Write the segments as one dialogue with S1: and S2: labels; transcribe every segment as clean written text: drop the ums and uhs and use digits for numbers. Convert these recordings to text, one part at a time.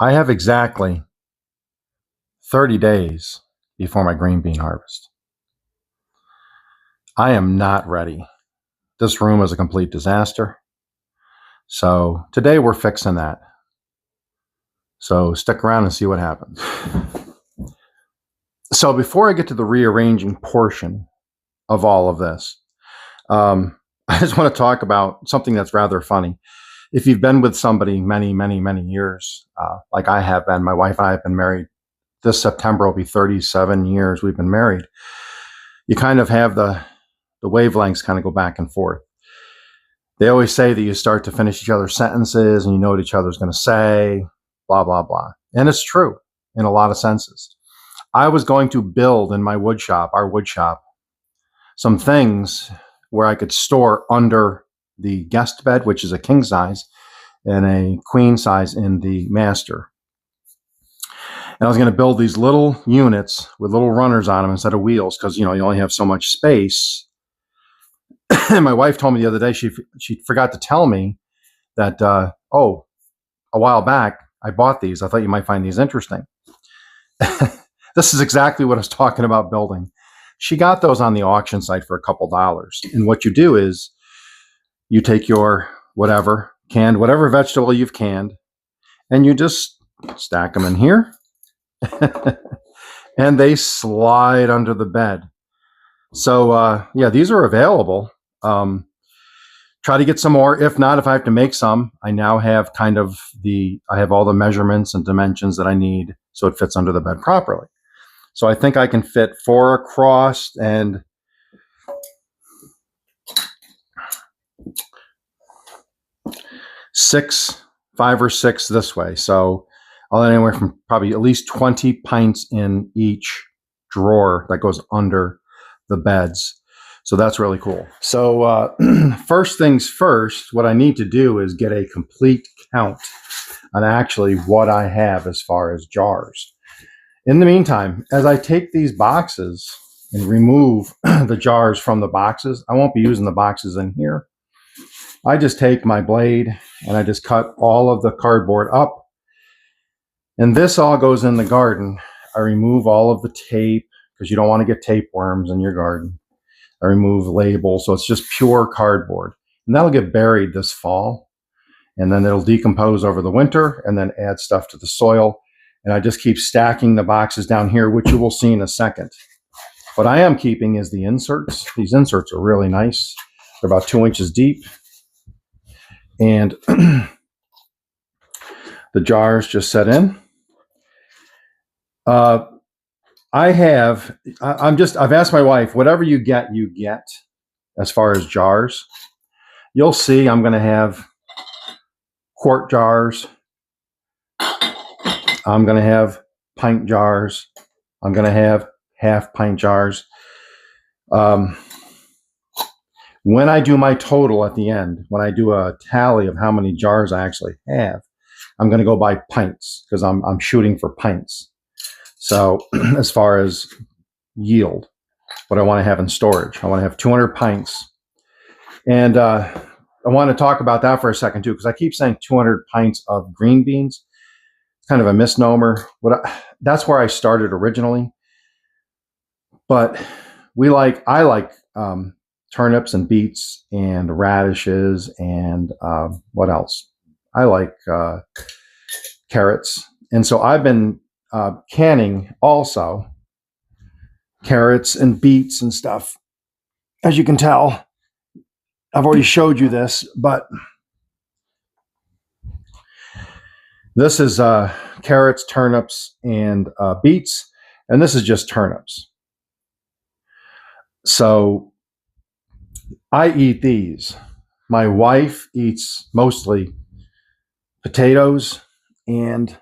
S1: I have exactly 30 days before my green bean harvest. I am not ready. This room is a complete disaster. So today we're fixing that. So stick around and see what happens. So before I get to the rearranging portion of all of this, I just want to talk about something that's rather funny. If you've been with somebody many, many, many years, like I have been, my wife and I have been married. This September will be 37 years we've been married. You kind of have the wavelengths kind of go back and forth. They always say that you start to finish each other's sentences and you know what each other's going to say, blah, blah, blah. And it's true in a lot of senses. I was going to build in my wood shop, our wood shop, some things where I could store under the guest bed, which is a king size, and a queen size in the master. And I was going to build these little units with little runners on them instead of wheels because, you only have so much space. And my wife told me the other day, she forgot to tell me that, a while back, I bought these. I thought you might find these interesting. This is exactly what I was talking about building. She got those on the auction site for a couple dollars. And what you do is you take your whatever vegetable you've canned, and you just stack them in here. And they slide under the bed. So, these are available. Try to get some more. If not, if I have to make some, I now have I have all the measurements and dimensions that I need so it fits under the bed properly. So I think I can fit 4 across and 5 or 6 this way. So I'll have anywhere from probably at least 20 pints in each drawer that goes under the beds. So that's really cool. So first things first, what I need to do is get a complete count on actually what I have as far as jars. In the meantime, as I take these boxes and remove the jars from the boxes, I won't be using the boxes in here. I just take my blade and I just cut all of the cardboard up. And this all goes in the garden. I remove all of the tape because you don't want to get tapeworms in your garden. I remove labels, so it's just pure cardboard. And that'll get buried this fall. And then it'll decompose over the winter and then add stuff to the soil. And I just keep stacking the boxes down here, which you will see in a second. What I am keeping is the inserts. These inserts are really nice. They're about 2 inches deep. And the jars just set in. I've asked my wife, whatever you get as far as jars. You'll see I'm going to have quart jars. I'm going to have pint jars. I'm going to have half pint jars. When I do my total at the end, when I do a tally of how many jars I actually have, I'm going to go by pints because I'm shooting for pints. So as far as yield, what I want to have in storage, I want to have 200 pints. And I want to talk about that for a second too, because I keep saying 200 pints of green beans. It's kind of a misnomer. That's where I started originally. But I like turnips and beets and radishes and what else? I like carrots. And so I've been canning also carrots and beets and stuff. As you can tell, I've already showed you this, but this is carrots, turnips, and beets, and this is just turnips. So I eat these. My wife eats mostly potatoes and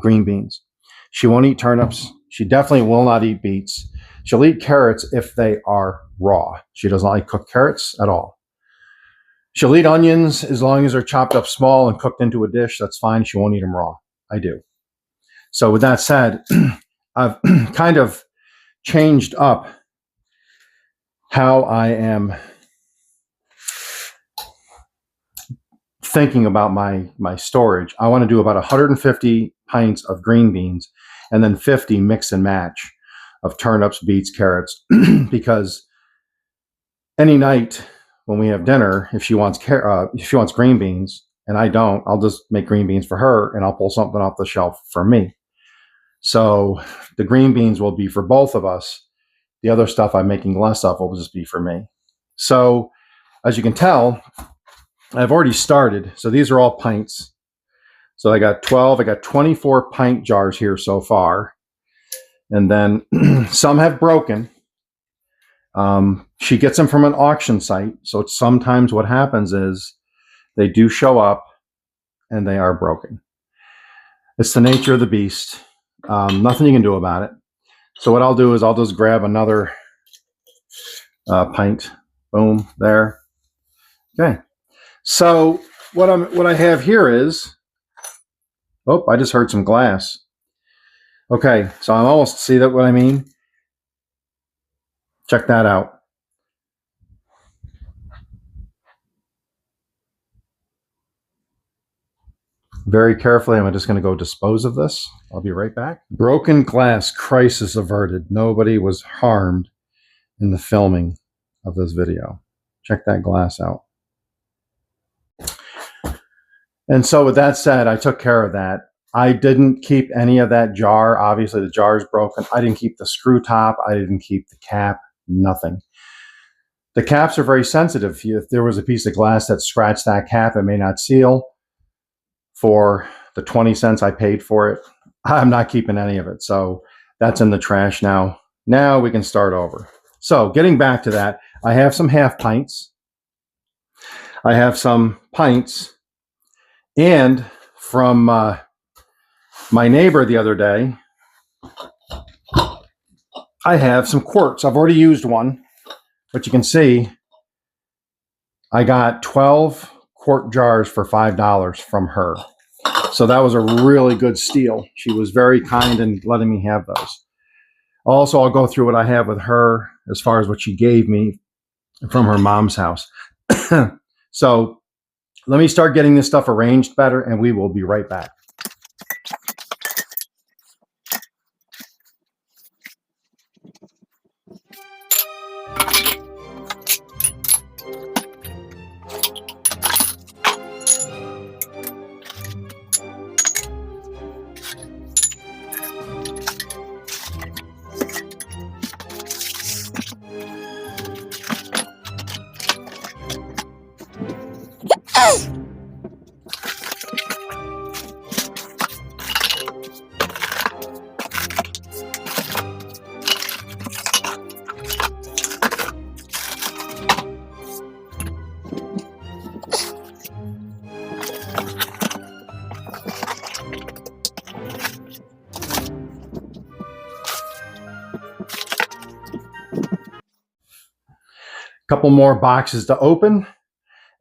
S1: green beans. She won't eat turnips. She definitely will not eat beets. She'll eat carrots if they are raw. She doesn't like cooked carrots at all. She'll eat onions as long as they're chopped up small and cooked into a dish. That's fine. She won't eat them raw. I do. So with that said, I've kind of changed up how I am thinking about my storage. I want to do about 150 pints of green beans and then 50 mix and match of turnips, beets, carrots, because any night when we have dinner, if she wants green beans and I don't, I'll just make green beans for her and I'll pull something off the shelf for me. So the green beans will be for both of us. The other stuff I'm making less of will just be for me. So as you can tell, I've already started. So these are all pints. So I got 24 pint jars here so far. And then some have broken. She gets them from an auction site. So sometimes what happens is they do show up and they are broken. It's the nature of the beast. Nothing you can do about it. So what I'll do is I'll just grab another pint. Boom, there. Okay. So what I have here is, oh, I just heard some glass. Okay, so I'm almost, see that what I mean? Check that out. Very carefully, I'm just going to go dispose of this. I'll be right back. Broken glass crisis averted. Nobody was harmed in the filming of this video. Check that glass out. And so with that said, I took care of that. I didn't keep any of that jar. Obviously, the jar is broken. I didn't keep the screw top. I didn't keep the cap. Nothing. The caps are very sensitive. If there was a piece of glass that scratched that cap, it may not seal. For the 20 cents I paid for it, I'm not keeping any of it. So that's in the trash now. Now we can start over. So getting back to that, I have some half pints. I have some pints. And from my neighbor the other day, I have some quarts. I've already used one, but you can see I got 12 quart jars for $5 from her. So that was a really good steal. She was very kind in letting me have those. Also, I'll go through what I have with her as far as what she gave me from her mom's house. So let me start getting this stuff arranged better, and we will be right back. Couple more boxes to open,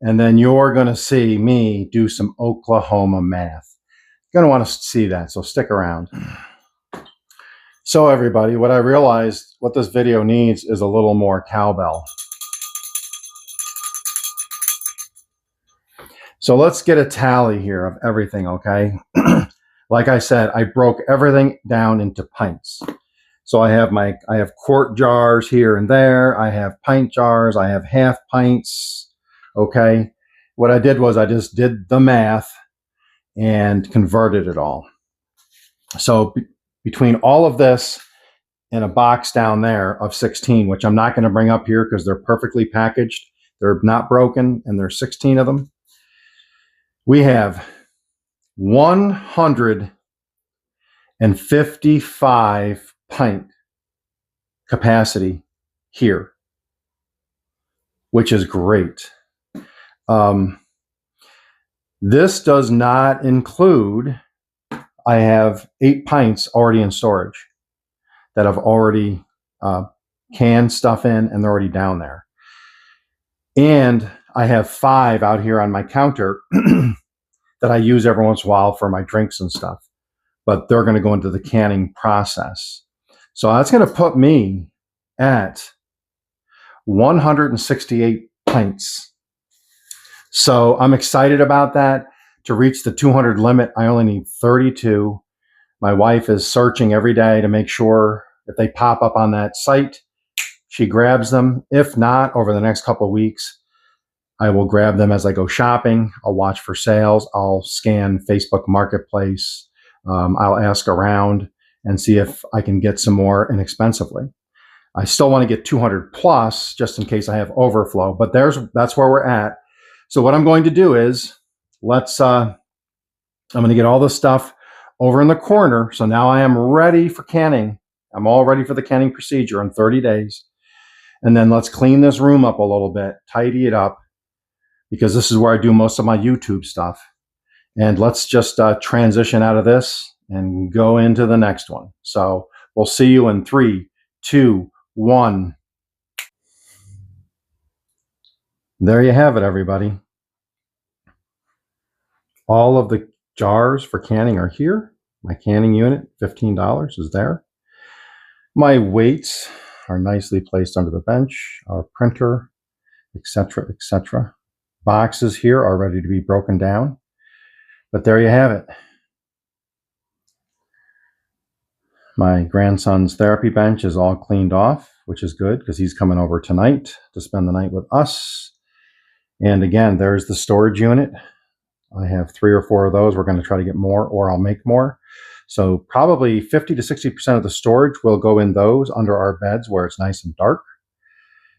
S1: and then you're going to see me do some Oklahoma math. You're going to want to see that, so stick around. So everybody, what I realized, what this video needs is a little more cowbell. So let's get a tally here of everything, okay? Like I said, I broke everything down into pints. So I have quart jars here and there. I have pint jars. I have half pints. Okay. What I did was I just did the math and converted it all. So between all of this and a box down there of 16, which I'm not going to bring up here because they're perfectly packaged. They're not broken, and there's 16 of them. We have 155 pint capacity here, which is great. This does not include, I have 8 pints already in storage that I've already canned stuff in, and they're already down there. And I have 5 out here on my counter that I use every once in a while for my drinks and stuff, but they're going to go into the canning process. So that's going to put me at 168 pints. So I'm excited about that. To reach the 200 limit, I only need 32. My wife is searching every day to make sure if they pop up on that site, she grabs them. If not, over the next couple of weeks, I will grab them as I go shopping. I'll watch for sales. I'll scan Facebook Marketplace. I'll ask around and see if I can get some more inexpensively. I still want to get 200 plus just in case I have overflow, but that's where we're at. So what I'm going to do is I'm going to get all this stuff over in the corner. So now I am ready for canning. I'm all ready for the canning procedure in 30 days. And then let's clean this room up a little bit, tidy it up, because this is where I do most of my YouTube stuff. And let's just transition out of this and go into the next one. So we'll see you in 3, 2, 1. There you have it, everybody. All of the jars for canning are here. My canning unit, $15, is there. My weights are nicely placed under the bench, our printer, etc., etc. Boxes here are ready to be broken down. But there you have it. My grandson's therapy bench is all cleaned off, which is good because he's coming over tonight to spend the night with us. And again, there's the storage unit. I have 3 or 4 of those. We're going to try to get more, or I'll make more. So probably 50 to 60% of the storage will go in those under our beds where it's nice and dark.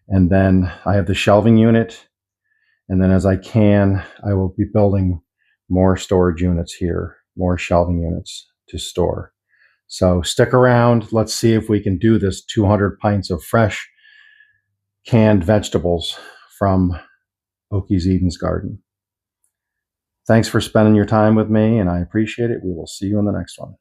S1: And then I have the shelving unit. And then as I can, I will be building more storage units here, more shelving units to store. So stick around. Let's see if we can do this 200 pints of fresh canned vegetables from Oki's Eden's Garden. Thanks for spending your time with me, and I appreciate it. We will see you in the next one.